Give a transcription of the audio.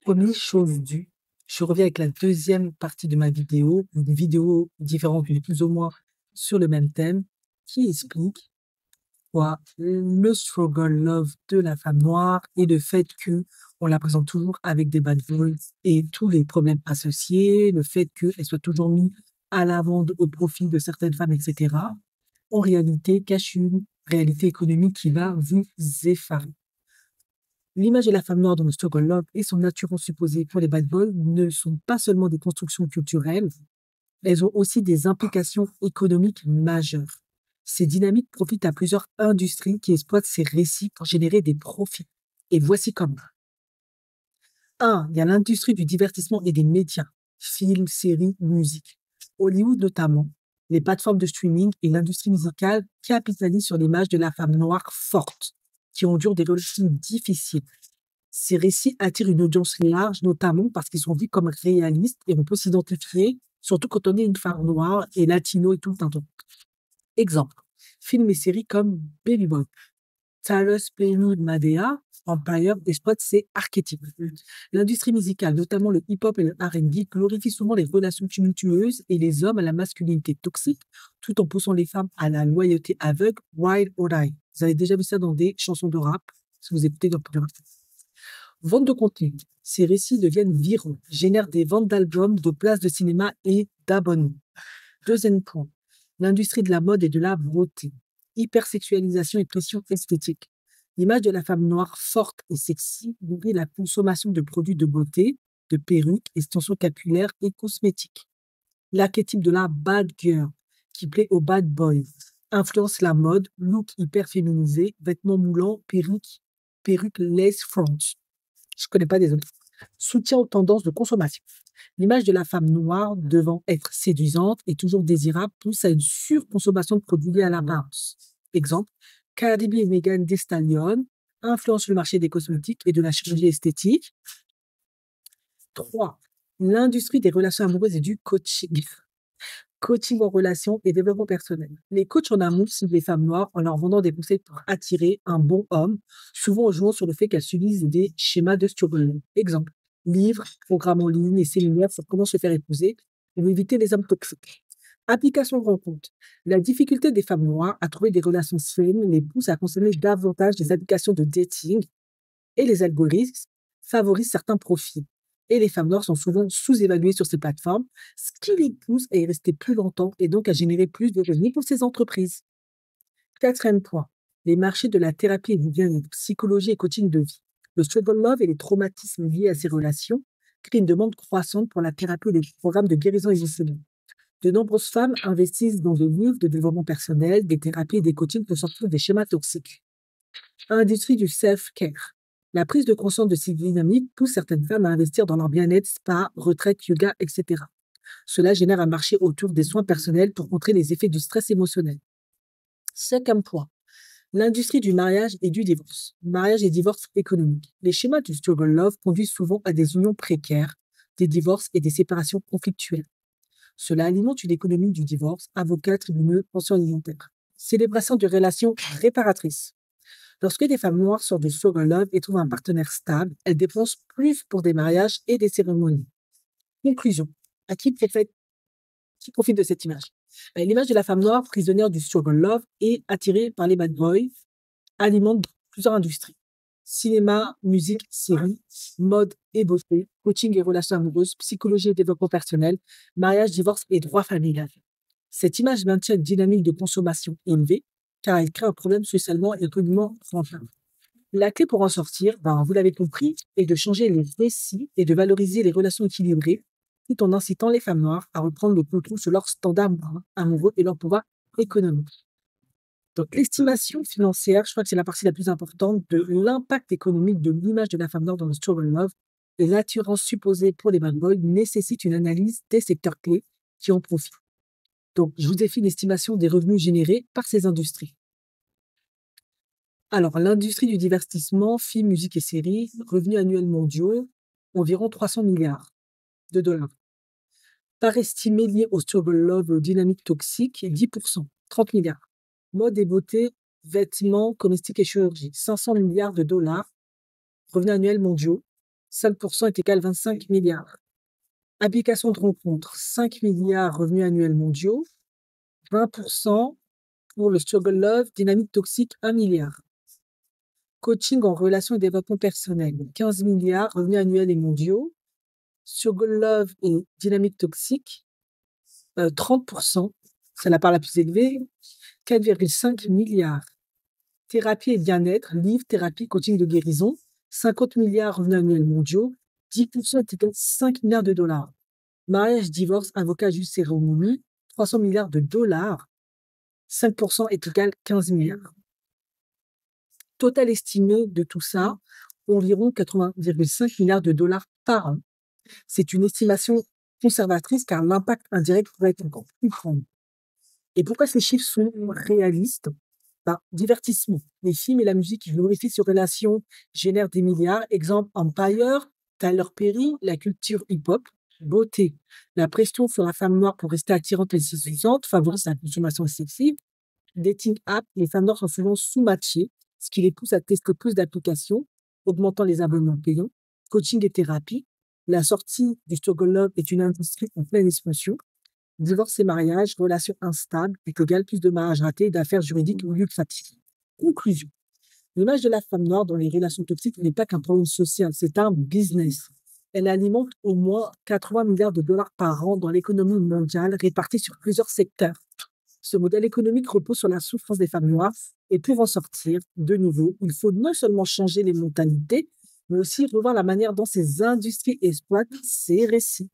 Promis, chose due. Je reviens avec la deuxième partie de ma vidéo, une vidéo différente, mais plus ou moins sur le même thème, qui explique quoi le struggle love de la femme noire et le fait que on la présente toujours avec des bad boys et tous les problèmes associés, le fait qu'elle soit toujours mise à l'avant au profit de certaines femmes, etc. En réalité, cache une réalité économique qui va vous effarer. L'image de la femme noire dans le struggle love et son attirance supposée pour les bad boys ne sont pas seulement des constructions culturelles, elles ont aussi des implications économiques majeures. Ces dynamiques profitent à plusieurs industries qui exploitent ces récits pour générer des profits. Et voici comment. 1. Il y a l'industrie du divertissement et des médias, films, séries, musique. Hollywood notamment, les plateformes de streaming et l'industrie musicale capitalisent sur l'image de la femme noire forte, qui endure des relations difficiles. Ces récits attirent une audience large, notamment parce qu'ils sont vus comme réalistes et on peut s'identifier, surtout quand on est une femme noire et latino et tout le temps. Exemple, films et séries comme Baby Boy, Tyler Perry Madea, Empire exploite ces archétypes. L'industrie musicale, notamment le hip-hop et le R&B, glorifie souvent les relations tumultueuses et les hommes à la masculinité toxique, tout en poussant les femmes à la loyauté aveugle, ride or die. Vous avez déjà vu ça dans des chansons de rap, si vous écoutez dans le rap. Vente de contenu. Ces récits deviennent viraux, génèrent des ventes d'albums, de places de cinéma et d'abonnements. Deuxième point, l'industrie de la mode et de la beauté. Hypersexualisation et pression esthétique. L'image de la femme noire forte et sexy nourrit la consommation de produits de beauté, de perruques, extensions capillaires et cosmétiques. L'archétype de la bad girl, qui plaît aux bad boys, influence la mode, look hyper féminisé, vêtements moulants, perruques lace front. Je connais pas, désolé. Soutien aux tendances de consommation. L'image de la femme noire devant être séduisante et toujours désirable pousse à une surconsommation de produits liés à l'apparence. Exemple, Cardi B et Megan Thee Stallion influencent le marché des cosmétiques et de la chirurgie esthétique. 3. L'industrie des relations amoureuses et du coaching. Coaching en relation et développement personnel. Les coachs en amour ciblent les femmes noires en leur vendant des conseils pour attirer un bon homme, souvent en jouant sur le fait qu'elles subissent des schémas de struggle. Exemple, livres, programmes en ligne et séminaires sur comment se faire épouser pour éviter les hommes toxiques. Application de rencontre. La difficulté des femmes noires à trouver des relations saines les pousse à consommer davantage des applications de dating et les algorithmes favorisent certains profils. Et les femmes noires sont souvent sous-évaluées sur ces plateformes, ce qui les pousse à y rester plus longtemps et donc à générer plus de revenus pour ces entreprises. Quatrième point, les marchés de la thérapie et du bien-être, psychologie et coaching de vie. Le struggle love et les traumatismes liés à ces relations créent une demande croissante pour la thérapie et les programmes de guérison émotionnelle. De nombreuses femmes investissent dans des livres de développement personnel, des thérapies et des coachings pour sortir des schémas toxiques. Industrie du self-care. La prise de conscience de ces dynamiques pousse certaines femmes à investir dans leur bien-être, spa, retraite, yoga, etc. Cela génère un marché autour des soins personnels pour contrer les effets du stress émotionnel. Cinquième point, l'industrie du mariage et du divorce. Mariage et divorce économique. Les schémas du struggle love conduisent souvent à des unions précaires, des divorces et des séparations conflictuelles. Cela alimente une économie du divorce, avocats, tribunaux, pensions alimentaires. Célébration de relations réparatrices. Lorsque des femmes noires sortent du struggle love et trouvent un partenaire stable, elles dépensent plus pour des mariages et des cérémonies. Conclusion. À qui profite de cette image? L'image de la femme noire prisonnière du struggle love et attirée par les bad boys alimente plusieurs industries. Cinéma, musique, séries, mode et beauté, coaching et relations amoureuses, psychologie et développement personnel, mariage, divorce et droit familial. Cette image maintient une dynamique de consommation élevée car elle crée un problème socialement et économiquement rentable. La clé pour en sortir, vous l'avez compris, est de changer les récits et de valoriser les relations équilibrées tout en incitant les femmes noires à reprendre le contrôle sur leurs standards amoureux et leur pouvoir économique. Donc, l'estimation financière, je crois que c'est la partie la plus importante de l'impact économique de l'image de la femme noire dans le struggle love et l'attirance supposée pour les bad boys nécessite une analyse des secteurs clés qui en profitent. Donc, je vous ai fait une estimation des revenus générés par ces industries. Alors, l'industrie du divertissement, films, musique et séries, revenus annuels mondiaux, environ 300 milliards de dollars. Part estimée liée au struggle love, aux dynamiques toxiques, 10%, 30 milliards. Mode et beauté, vêtements, cosmétiques et chirurgie, 500 milliards de dollars, revenus annuels mondiaux, 5% est égal à 25 milliards. Application de rencontre, 5 milliards revenus annuels mondiaux. 20% pour le struggle love, dynamique toxique, 1 milliard. Coaching en relation et développement personnel, 15 milliards, revenus annuels et mondiaux. Struggle love et dynamique toxique, 30%, c'est la part la plus élevée, 4,5 milliards. Thérapie et bien-être, livre, thérapie, coaching de guérison, 50 milliards revenus annuels mondiaux, 10% est égal à 5 milliards de dollars. Mariage, divorce, avocat, juge, cérémonie, 300 milliards de dollars, 5% est égal à 15 milliards. Total estimé de tout ça, environ 80,5 milliards de dollars par an. C'est une estimation conservatrice car l'impact indirect pourrait être encore plus grand. Et pourquoi ces chiffres sont réalistes? Divertissement. Les films et la musique qui glorifient ces relations génèrent des milliards. Exemple, Empire, Tyler Perry, la culture hip-hop. Beauté. La pression sur la femme noire pour rester attirante et séduisante favorise la consommation excessive. Dating app, les femmes noires sont souvent sous-matchées, ce qui les pousse à tester plus d'applications, augmentant les abonnements payants. Coaching et thérapie. La sortie du struggle love est une industrie en pleine expansion. Divorce et mariage, relations instables, égale plus de mariages ratés et d'affaires juridiques lucratives. Conclusion. L'image de la femme noire dans les relations toxiques n'est pas qu'un problème social, c'est un business. Elle alimente au moins 80 milliards de dollars par an dans l'économie mondiale répartie sur plusieurs secteurs. Ce modèle économique repose sur la souffrance des femmes noires et pour en sortir, de nouveau, il faut non seulement changer les mentalités, mais aussi revoir la manière dont ces industries exploitent ces récits.